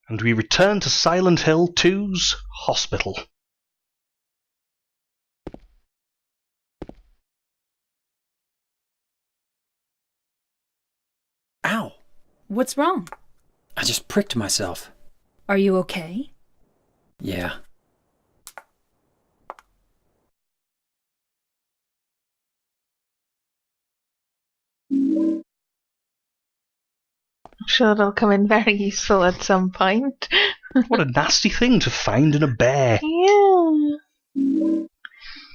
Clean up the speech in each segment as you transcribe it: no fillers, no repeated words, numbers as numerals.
And we return to Silent Hill 2's hospital. Ow! What's wrong? I just pricked myself. Are you okay? Yeah. I'm sure it'll come in very useful at some point. What a nasty thing to find in a bear. Yeah.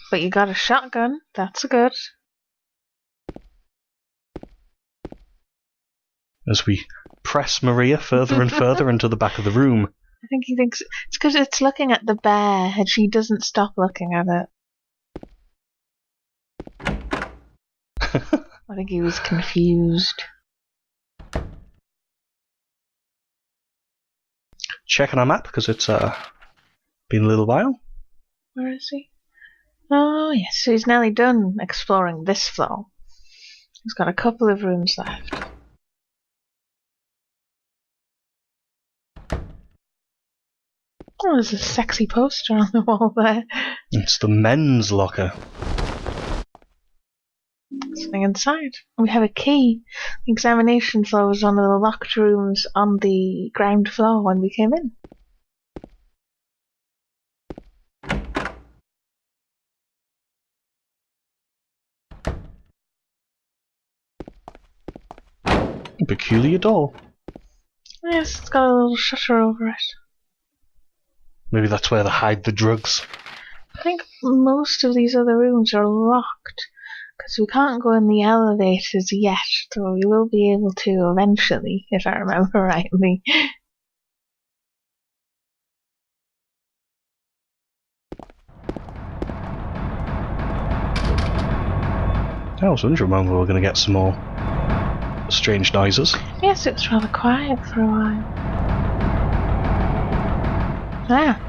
But you got a shotgun. That's good. As we press Maria further and further into the back of the room. I think he thinks it's because it's looking at the bear and she doesn't stop looking at it. I think he was confused. Checking our map because it's been a little while. Where is he? Oh, yes, so he's nearly done exploring this floor. He's got a couple of rooms left. Oh, there's a sexy poster on the wall there. It's the men's locker. Something inside. We have a key. The examination floor was one of the locked rooms on the ground floor when we came in. A peculiar door. Yes, it's got a little shutter over it. Maybe that's where they hide the drugs. I think most of these other rooms are locked, because we can't go in the elevators yet, though we will be able to eventually, if I remember rightly. I was wondering when we were going to get some more strange noises. Yes, it was rather quiet for a while. Ah.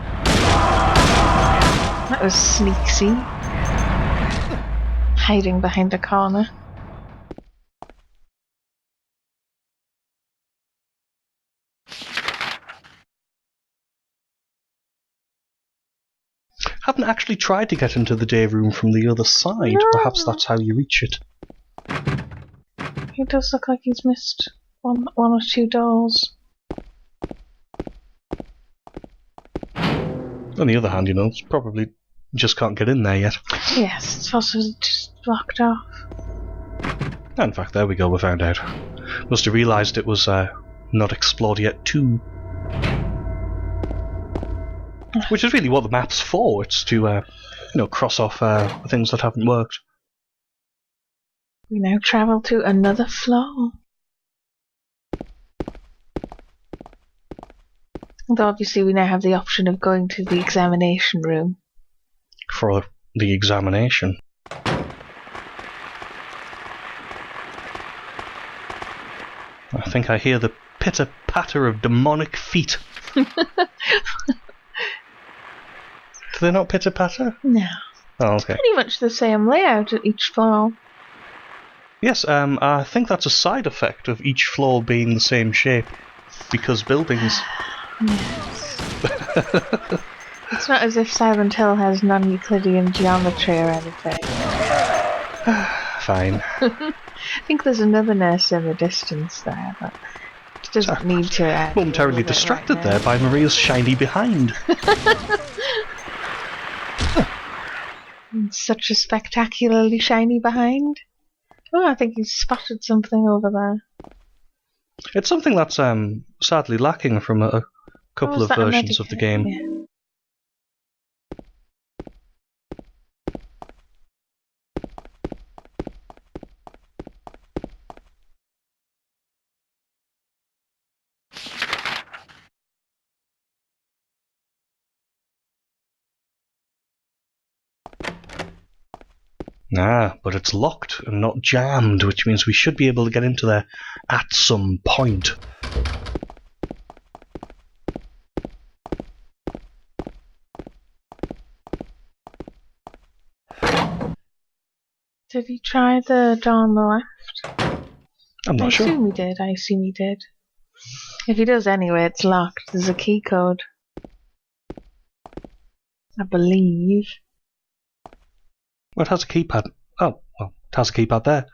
That was Sneaksy. Hiding behind a corner. Haven't actually tried to get into the day room from the other side. No. Perhaps that's how you reach it. He does look like he's missed one or two doors. On the other hand, you know, it's probably just can't get in there yet. Yes, it's also just blocked off. In fact, there we go, we found out. Must have realised it was not explored yet too. Which is really what the map's for. It's to, cross off things that haven't worked. We now travel to another floor. And obviously we now have the option of going to the examination room. For the examination. I think I hear the pitter-patter of demonic feet. Do they not pitter-patter? No. Oh, It's okay. pretty much the same layout at each floor. Yes, I think that's a side effect of each floor being the same shape. Because buildings... Yes. It's not as if Silent Hill has non-Euclidean geometry or anything. Fine. I think there's another nurse in the distance there, but it doesn't need to. Momentarily distracted right there by Maria's shiny behind. Such a spectacularly shiny behind. Oh, I think he's spotted something over there. It's something that's sadly lacking from a couple of versions of the game. Yeah. Ah, but it's locked and not jammed, which means we should be able to get into there at some point. Did he try the door on the left? I'm not sure. I assume he did. If he does anyway, it's locked. There's a key code. I believe. Well, it has a keypad. Oh, well, it has a keypad there.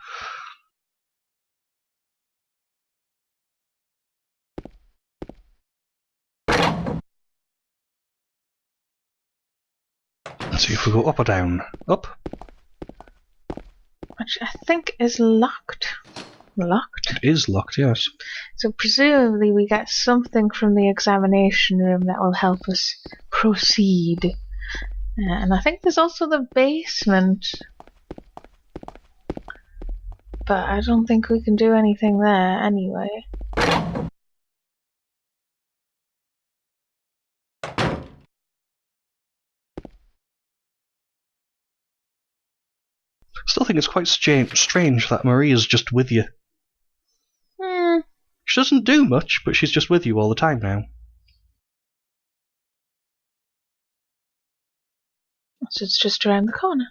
Let's see if we go up or down. Up. Which I think is locked. Locked? It is locked, yes. So presumably we get something from the examination room that will help us proceed. And I think there's also the basement. But I don't think we can do anything there anyway. I still think it's quite strange that Maria's just with you. She doesn't do much, but she's just with you all the time now. So it's just around the corner.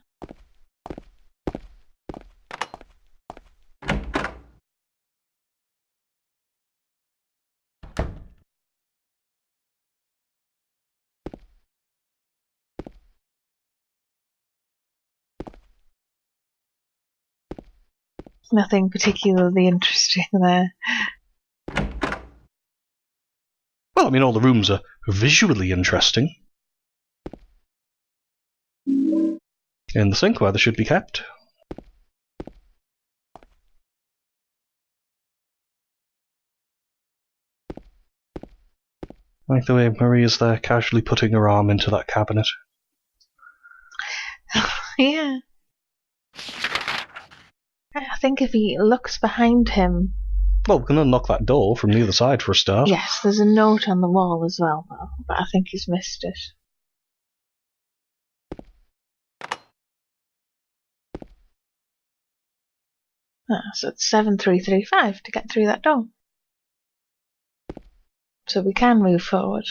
Nothing particularly interesting there. Well, I mean, all the rooms are visually interesting. In the sink where they should be kept. I like the way Maria's there casually putting her arm into that cabinet. Yeah. I think if he looks behind him... Well, we can unlock that door from the other side for a start. Yes, there's a note on the wall as well, though, but I think he's missed it. So it's 7335 to get through that door. So we can move forward.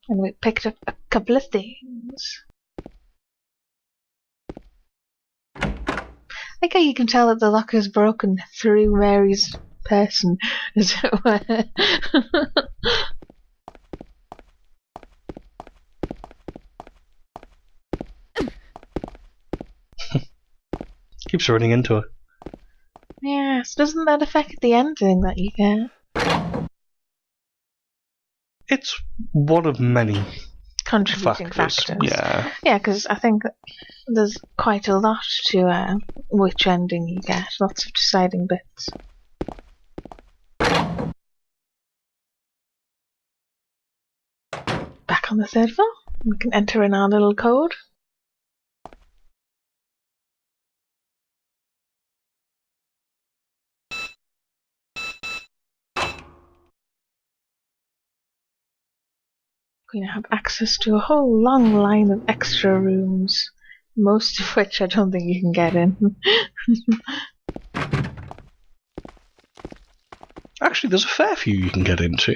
And we picked up a couple of things. I like how you can tell that the lock is broken through Mary's person, as it were. Keeps running into her. Yes, doesn't that affect the ending that you get? It's one of many Contributing factors. Yeah. Yeah, because I think there's quite a lot to which ending you get. Lots of deciding bits. Back on the third floor. We can enter in our little code. We're going to have access to a whole long line of extra rooms, most of which I don't think you can get in. Actually, there's a fair few you can get into.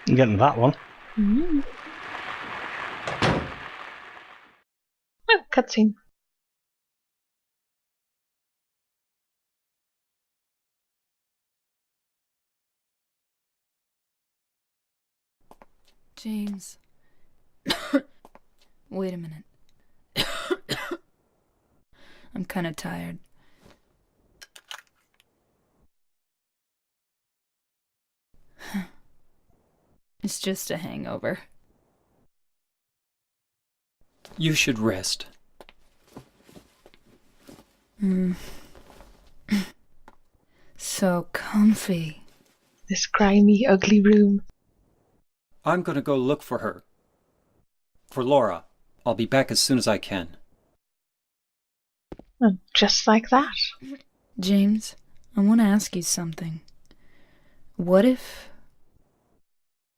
I'm getting that one. Mm. Oh, cutscene. James. Wait a minute. I'm kind of tired. It's just a hangover. You should rest. So comfy. This grimy, ugly room. I'm gonna go look for her. For Laura. I'll be back as soon as I can. And just like that. James, I want to ask you something. What if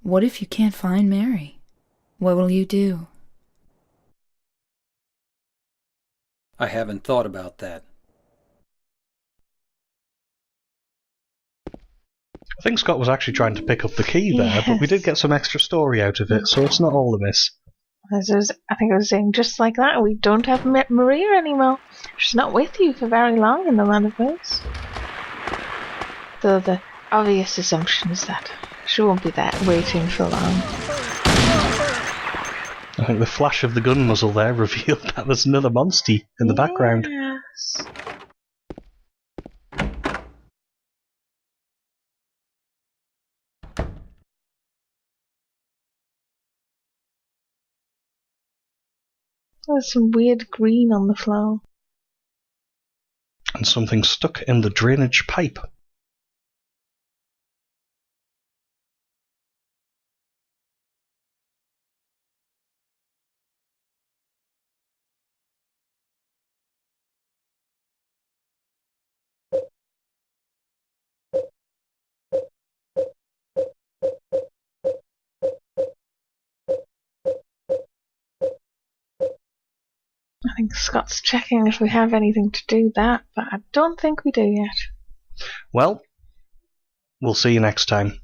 you can't find Mary? What will you do? I haven't thought about that. I think Scott was actually trying to pick up the key there, but we did get some extra story out of it, so it's not all amiss. I think I was saying, just like that, we don't have Maria anymore. She's not with you for very long in the Land of Waste. Though the obvious assumption is that she won't be there waiting for long. I think the flash of the gun muzzle there revealed that there's another monster in the background. Yes. There's some weird green on the floor. And something stuck in the drainage pipe. I think Scott's checking if we have anything to do that, but I don't think we do yet. Well, we'll see you next time.